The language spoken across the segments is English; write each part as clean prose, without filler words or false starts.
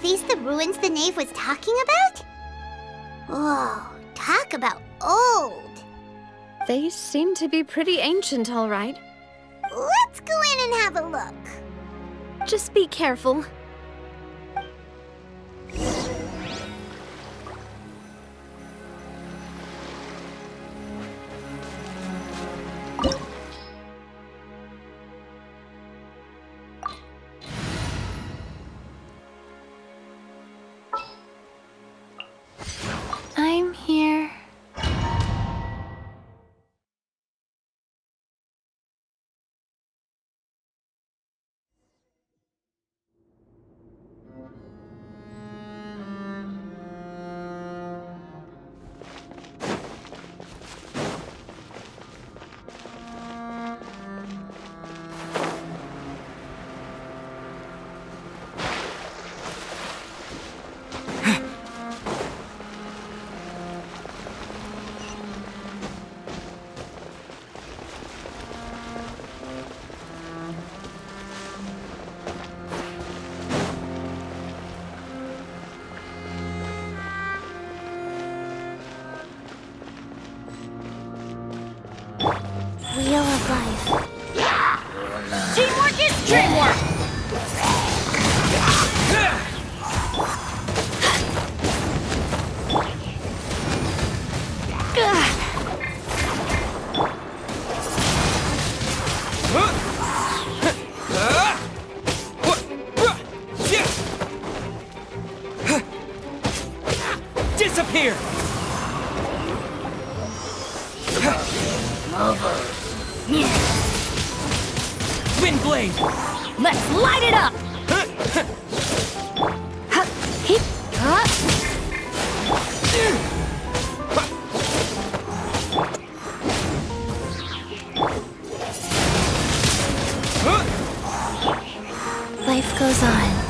these the ruins the knave was talking about? Whoa, talk about old. They seem to be pretty ancient, all right. Let's go in and have a look. Just be careful. I'm here. Wheel of life. Teamwork is dreamwork! Disappear! Windblade! Let's light it up! Life goes on.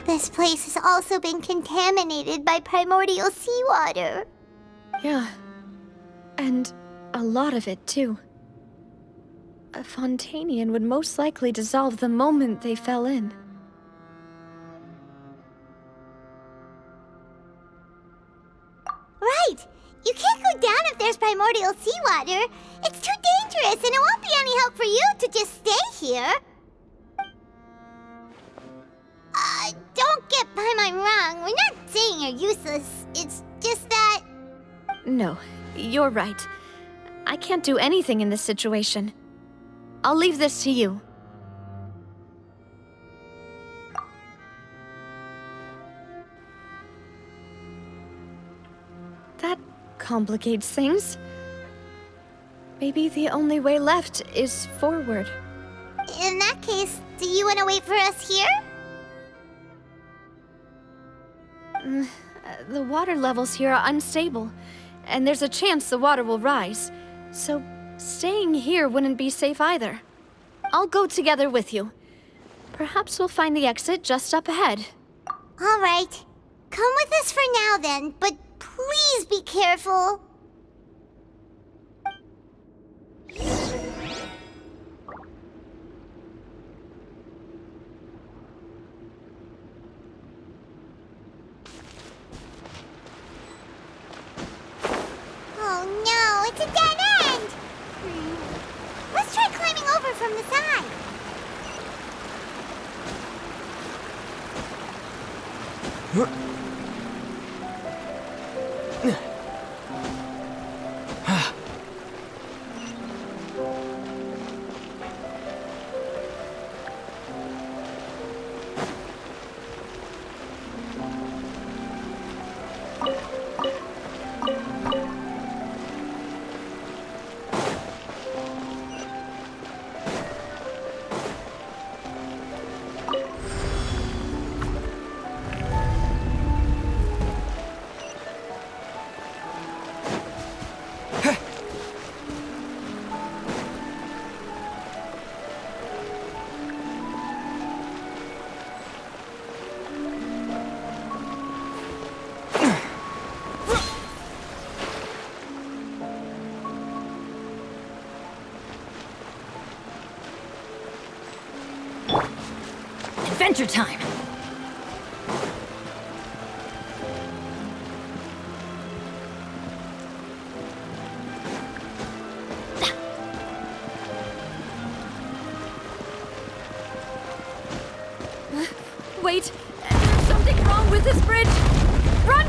This place has also been contaminated by primordial seawater. Yeah. And a lot of it, too. A Fontainian would most likely dissolve the moment they fell in. Right! You can't go down if there's primordial seawater. It's too dangerous, and it won't be any help for you to just stay here. Don't get by my wrong. We're not saying you're useless. It's just that... No, you're right. I can't do anything in this situation. I'll leave this to you. That complicates things. Maybe the only way left is forward. In that case, do you want to wait for us here? The water levels here are unstable, and there's a chance the water will rise. So, staying here wouldn't be safe either. I'll go together with you. Perhaps we'll find the exit just up ahead. All right. Come with us for now then, but please be careful. Oh no, it's a dead end! Let's try climbing over from the side. Adventure time! Wait, there's something wrong with this bridge! Run!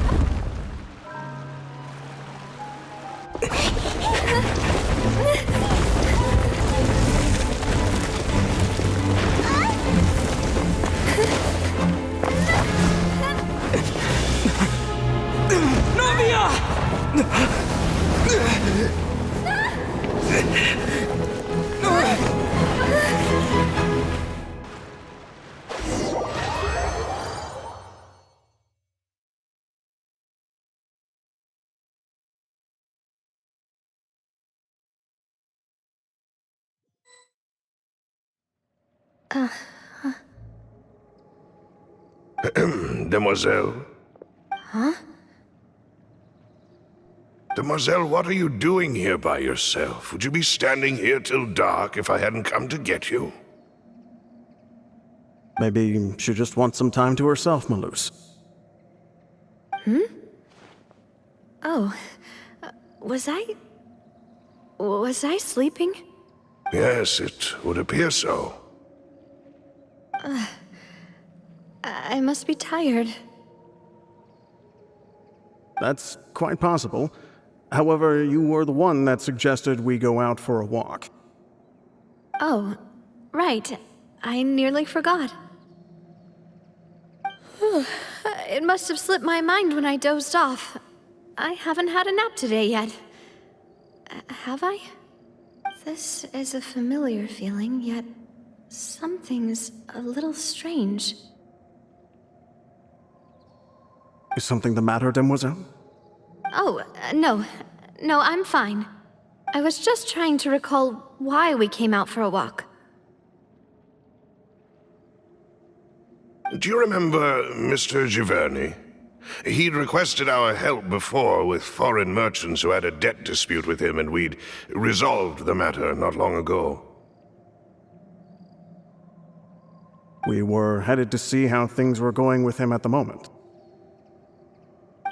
Demoiselle? Huh? Demoiselle, what are you doing here by yourself? Would you be standing here till dark if I hadn't come to get you? Maybe she just wants some time to herself, Maloose. Oh, was I sleeping? Yes, it would appear so. I must be tired. That's quite possible. However, you were the one that suggested we go out for a walk. Oh, right. I nearly forgot. It must have slipped my mind when I dozed off. I haven't had a nap today yet. Have I? This is a familiar feeling, yet something's a little strange. Is something the matter, Demoiselle? Oh, no. No, I'm fine. I was just trying to recall why we came out for a walk. Do you remember Mr. Giverny? He'd requested our help before with foreign merchants who had a debt dispute with him, and we'd resolved the matter not long ago. We were headed to see how things were going with him at the moment.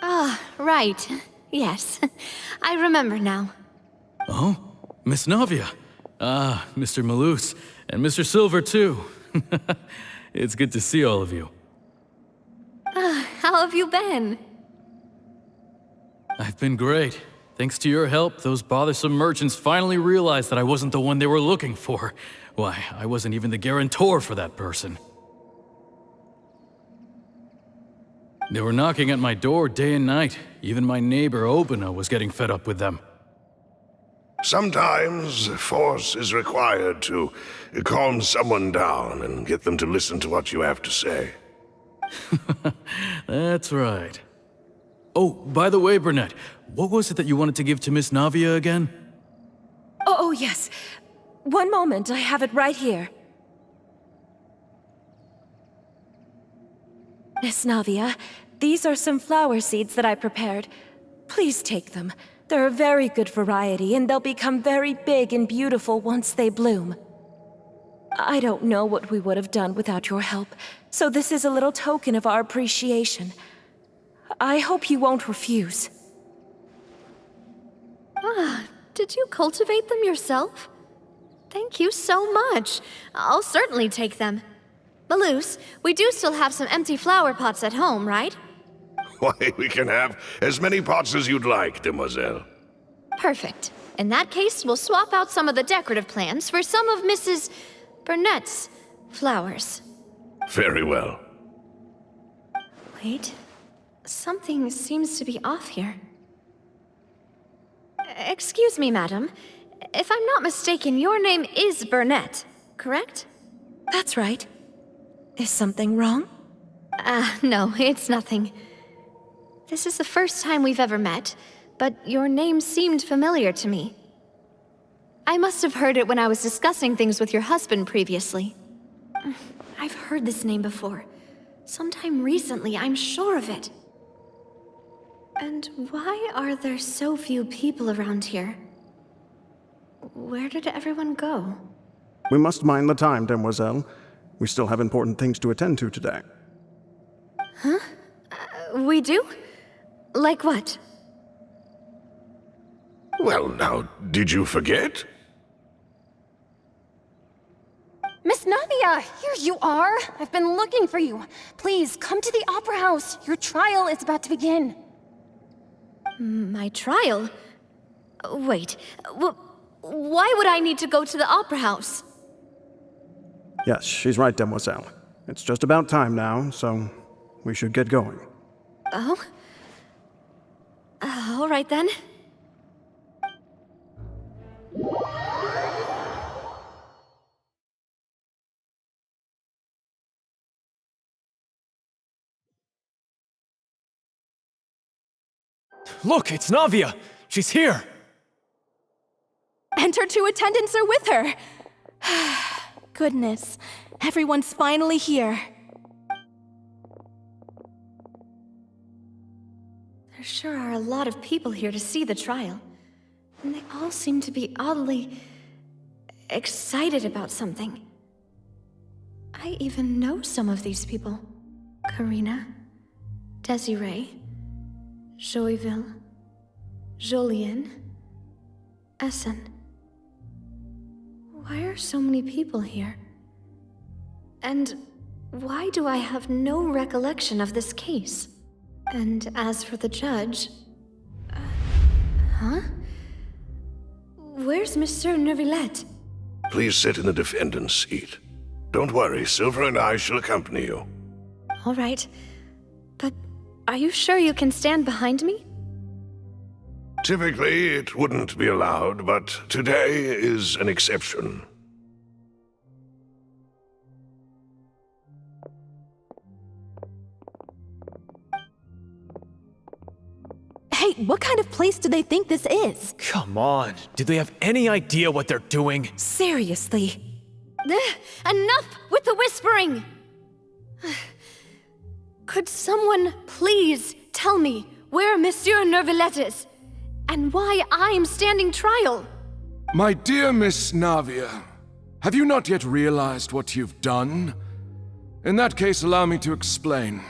Ah, right. Yes. I remember now. Oh, Miss Navia. Ah, Mr. Maloose. And Mr. Silver, too. It's good to see all of you. How have you been? I've been great. Thanks to your help, those bothersome merchants finally realized that I wasn't the one they were looking for. Why, I wasn't even the guarantor for that person. They were knocking at my door day and night. Even my neighbor, Obina, was getting fed up with them. Sometimes force is required to calm someone down and get them to listen to what you have to say. That's right. Oh, by the way, Burnett, what was it that you wanted to give to Miss Navia again? Oh, yes. One moment, I have it right here. Miss Navia, these are some flower seeds that I prepared. Please take them. They're a very good variety, and they'll become very big and beautiful once they bloom. I don't know what we would have done without your help, so this is a little token of our appreciation. I hope you won't refuse. Did you cultivate them yourself? Thank you so much. I'll certainly take them. Maloose, we do still have some empty flower pots at home, right? Why, we can have as many pots as you'd like, demoiselle. Perfect. In that case, we'll swap out some of the decorative plants for some of Mrs. Burnett's flowers. Very well. Wait. Something seems to be off here. Excuse me, madam. If I'm not mistaken, your name is Burnett, correct? That's right. Is something wrong? No, it's nothing. This is the first time we've ever met, but your name seemed familiar to me. I must have heard it when I was discussing things with your husband previously. I've heard this name before. Sometime recently, I'm sure of it. And why are there so few people around here? Where did everyone go? We must mind the time, demoiselle. We still have important things to attend to today. We do? Like what? Well, now, did you forget? Miss Navia, here you are. I've been looking for you. Please, come to the Opera House. Your trial is about to begin. My trial? Wait, why would I need to go to the Opera House? Yes, she's right, demoiselle. It's just about time now, so we should get going. Oh? All right then. Look, it's Navia! She's here! And her two attendants are with her! Goodness, everyone's finally here. There sure are a lot of people here to see the trial. And they all seem to be oddly excited about something. I even know some of these people. Karina, Desiree, Joyville, Jolien, Essen. Why are so many people here? And why do I have no recollection of this case? And as for the judge... Where's Monsieur Neuvillette? Please sit in the defendant's seat. Don't worry, Silver and I shall accompany you. All right. But are you sure you can stand behind me? Typically, it wouldn't be allowed, but today is an exception. Hey, what kind of place do they think this is? Come on, do they have any idea what they're doing? Seriously. Enough with the whispering! Could someone please tell me where Monsieur Neuvillette is? And why I'm standing trial? My dear Miss Navia, have you not yet realized what you've done? In that case, allow me to explain.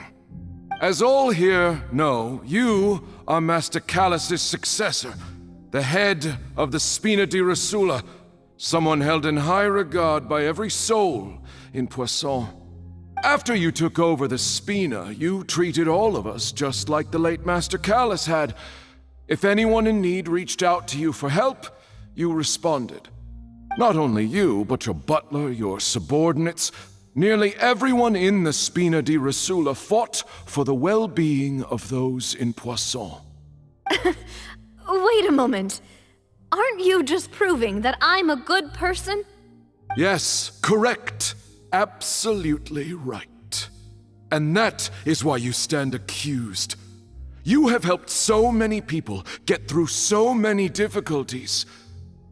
As all here know, you are Master Callus's successor, the head of the Spina di Rosula, someone held in high regard by every soul in Poisson. After you took over the Spina, you treated all of us just like the late Master Callus had. If anyone in need reached out to you for help, you responded. Not only you, but your butler, your subordinates, nearly everyone in the Spina di Rosula fought for the well-being of those in Poisson. Wait a moment. Aren't you just proving that I'm a good person? Yes, correct. Absolutely right. And that is why you stand accused. You have helped so many people get through so many difficulties.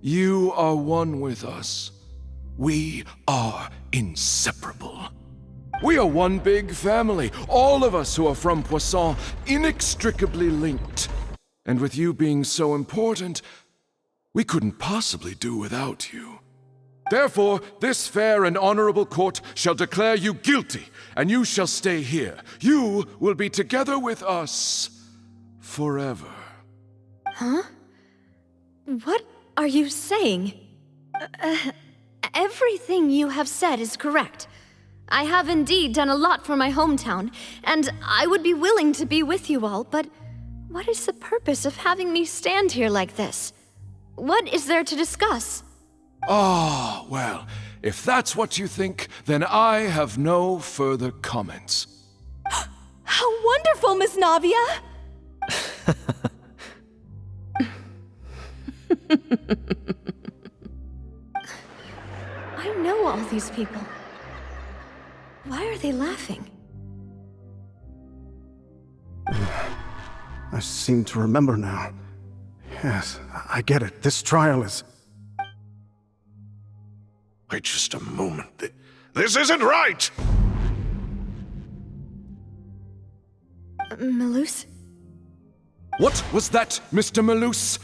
You are one with us. We are inseparable. We are one big family, all of us who are from Poisson, inextricably linked. And with you being so important, we couldn't possibly do without you. Therefore, this fair and honorable court shall declare you guilty, and you shall stay here. You will be together with us forever. Huh? What are you saying? Everything you have said is correct. I have indeed done a lot for my hometown, and I would be willing to be with you all, but what is the purpose of having me stand here like this? What is there to discuss? Ah, well, if that's what you think, then I have no further comments. How wonderful, Miss Navia! I know all these people. Why are they laughing? I seem to remember now. Yes, I get it. This trial is... Wait just a moment. This isn't right! Malus? What was that, Mr. Malus?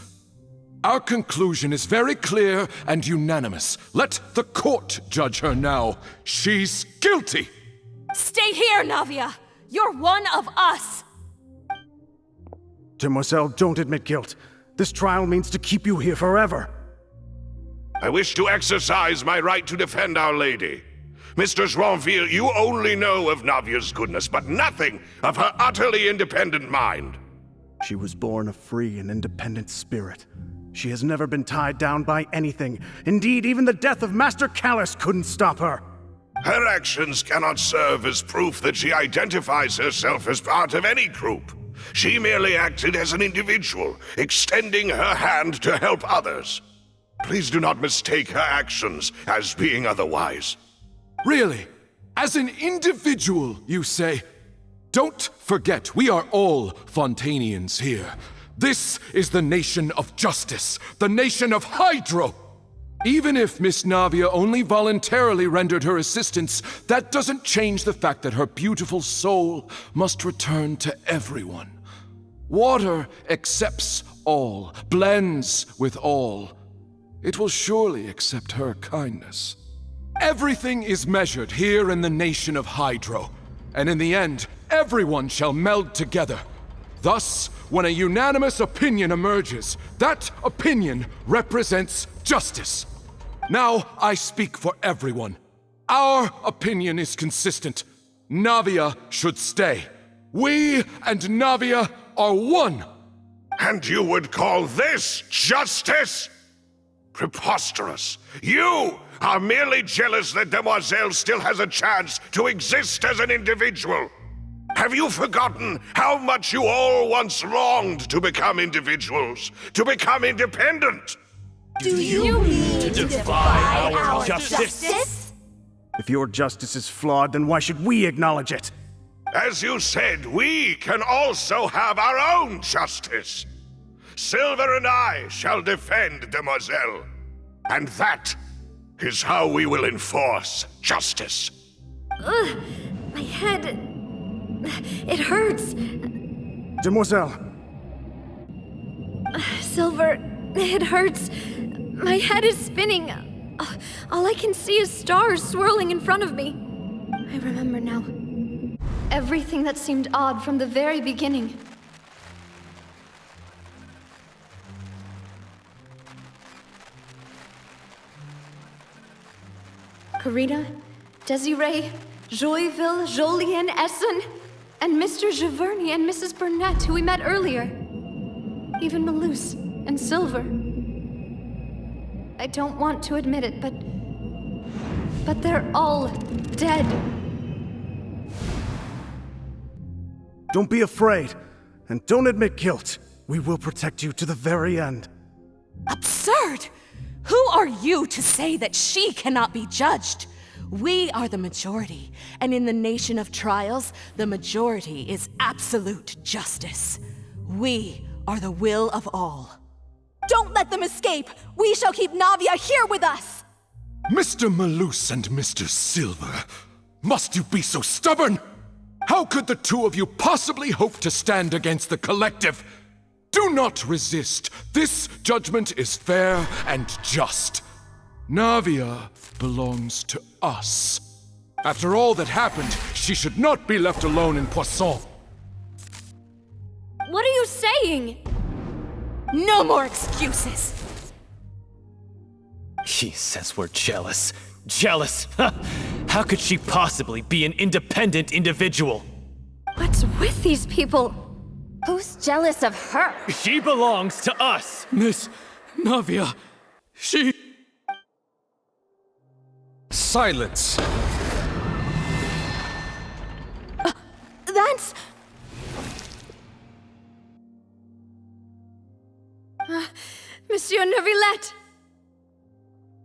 Our conclusion is very clear and unanimous. Let the court judge her now. She's guilty! Stay here, Navia! You're one of us! Demoiselle, don't admit guilt. This trial means to keep you here forever. I wish to exercise my right to defend Our Lady. Mr. Joinville, you only know of Navia's goodness, but nothing of her utterly independent mind. She was born a free and independent spirit. She has never been tied down by anything. Indeed, even the death of Master Callus couldn't stop her. Her actions cannot serve as proof that she identifies herself as part of any group. She merely acted as an individual, extending her hand to help others. Please do not mistake her actions as being otherwise. Really? As an individual, you say? Don't forget, we are all Fontainians here. This is the nation of justice, the nation of Hydro. Even if Miss Navia only voluntarily rendered her assistance, that doesn't change the fact that her beautiful soul must return to everyone. Water accepts all, blends with all. It will surely accept her kindness. Everything is measured here in the nation of Hydro, and in the end, everyone shall meld together. Thus, when a unanimous opinion emerges, that opinion represents justice. Now I speak for everyone. Our opinion is consistent. Navia should stay. We and Navia are one. And you would call this justice? Preposterous. You are merely jealous that Demoiselle still has a chance to exist as an individual. Have you forgotten how much you all once longed to become individuals, to become independent? Do you mean to defy our justice? If your justice is flawed, then why should we acknowledge it? As you said, we can also have our own justice. Silver and I shall defend Demoiselle. And that is how we will enforce justice. Ugh, my head... it hurts. Demoiselle! Silver, it hurts. My head is spinning. All I can see is stars swirling in front of me. I remember now. Everything that seemed odd from the very beginning. Karina, Desiree, Joyville, Jolien, Essen, and Mr. Giverny and Mrs. Burnett, who we met earlier. Even Malus and Silver. I don't want to admit it, but they're all dead. Don't be afraid, and don't admit guilt. We will protect you to the very end. Absurd! absurd! Who are you to say that she cannot be judged? We are the majority, and in the nation of trials, the majority is absolute justice. We are the will of all. Don't let them escape! We shall keep Navia here with us! Mr. Malus and Mr. Silver, must you be so stubborn? How could the two of you possibly hope to stand against the collective? Do not resist. This judgment is fair and just. Navia belongs to us. After all that happened, she should not be left alone in Poisson. What are you saying? No more excuses! She says we're jealous. Jealous? How could she possibly be an independent individual? What's with these people? Who's jealous of her? She belongs to us! Miss Navia, she... Silence! That's... Monsieur Neuvillette!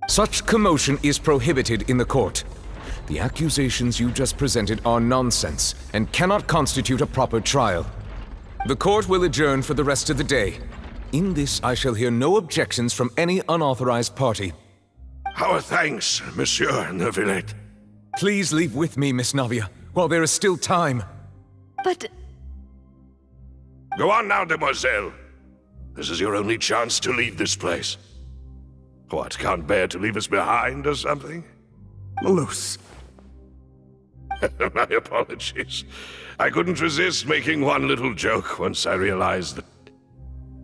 Such commotion is prohibited in the court. The accusations you just presented are nonsense and cannot constitute a proper trial. The court will adjourn for the rest of the day. In this, I shall hear no objections from any unauthorized party. Our thanks, Monsieur Neuvillette. Please leave with me, Miss Navia, while there is still time. But... Go on now, demoiselle. This is your only chance to leave this place. What, can't bear to leave us behind or something? Malus. My apologies. I couldn't resist making one little joke once I realized that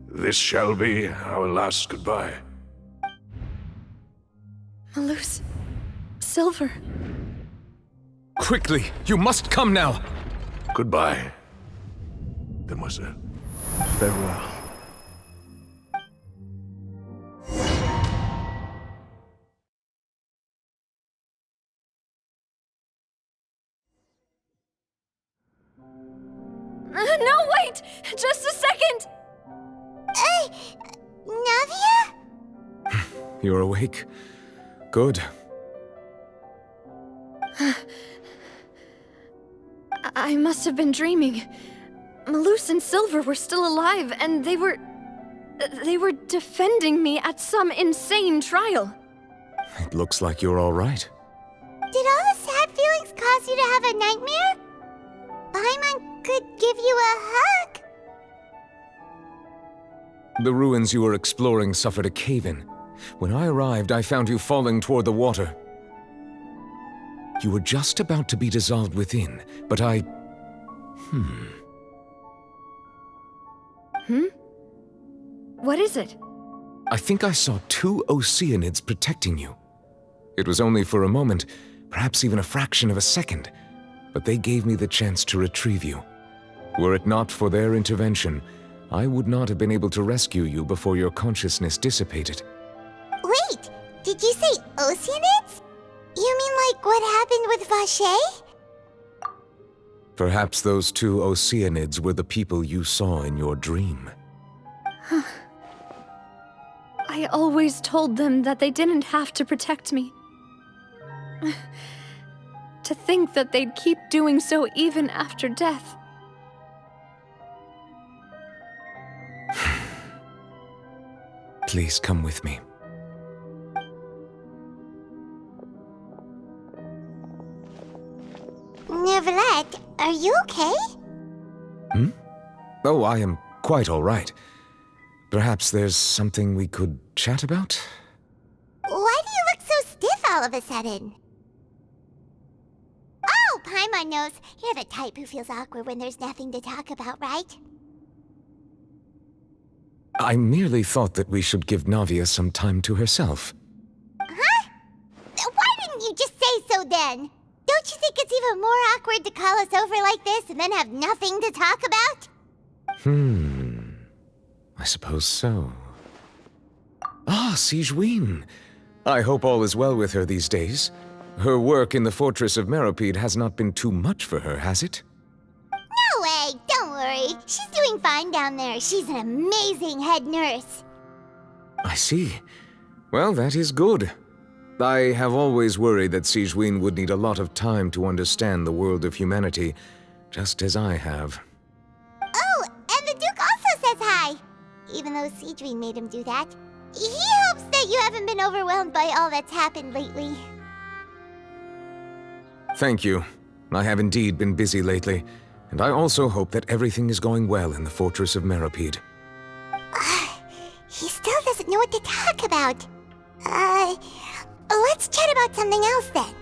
this shall be our last goodbye. Malus... Silver... Quickly, you must come now! Goodbye, demoiselle. Farewell. No, wait! Just a second! Navia? You're awake? Good. I must have been dreaming. Malus and Silver were still alive, and they were defending me at some insane trial. It looks like you're all right. Did all the sad feelings cause you to have a nightmare? Paimon could give you a hug. The ruins you were exploring suffered a cave-in. When I arrived, I found you falling toward the water. You were just about to be dissolved within, but I... What is it? I think I saw 2 Oceanids protecting you. It was only for a moment, perhaps even a fraction of a second, but they gave me the chance to retrieve you. Were it not for their intervention, I would not have been able to rescue you before your consciousness dissipated. Wait, did you say Oceanids? You mean like what happened with Vache? Perhaps those 2 Oceanids were the people you saw in your dream. I always told them that they didn't have to protect me. To think that they'd keep doing so even after death. Please come with me. Neuvillette, are you okay? Oh, I am quite all right. Perhaps there's something we could chat about? Why do you look so stiff all of a sudden? Oh, Paimon knows. You're the type who feels awkward when there's nothing to talk about, right? I merely thought that we should give Navia some time to herself. Huh? Why didn't you just say so then? Don't you think it's even more awkward to call us over like this and then have nothing to talk about? I suppose so. Ah, Sigewinne. I hope all is well with her these days. Her work in the Fortress of Meropide has not been too much for her, has it? No way! Don't worry. She's doing fine down there. She's an amazing head nurse. I see. Well, that is good. I have always worried that Sigewinne would need a lot of time to understand the world of humanity, just as I have. Oh, and the Duke also says hi! Even though Sigewinne made him do that. He hopes that you haven't been overwhelmed by all that's happened lately. Thank you. I have indeed been busy lately, and I also hope that everything is going well in the Fortress of Meropide. He still doesn't know what to talk about. Let's chat about something else then.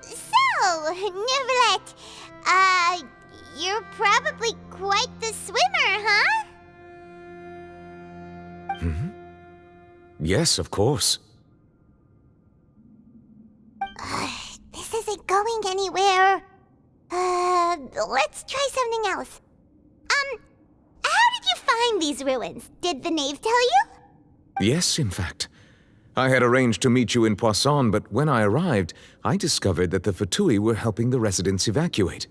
So, Neverlet, you're probably quite the swimmer, huh? Mm-hmm. Yes, of course. This isn't going anywhere. Let's try something else. How did you find these ruins? Did the knave tell you? Yes, in fact. I had arranged to meet you in Poisson, but when I arrived, I discovered that the Fatui were helping the residents evacuate.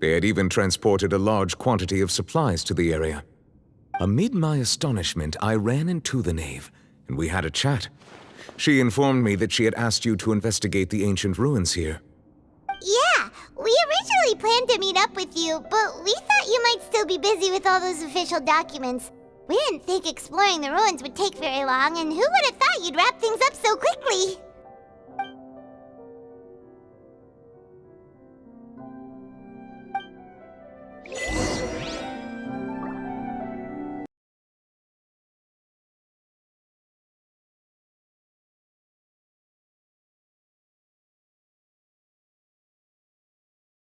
They had even transported a large quantity of supplies to the area. Amid my astonishment, I ran into the knave, and we had a chat. She informed me that she had asked you to investigate the ancient ruins here. Yeah, we originally planned to meet up with you, but we thought you might still be busy with all those official documents. We didn't think exploring the ruins would take very long, and who would have thought you'd wrap things up so quickly?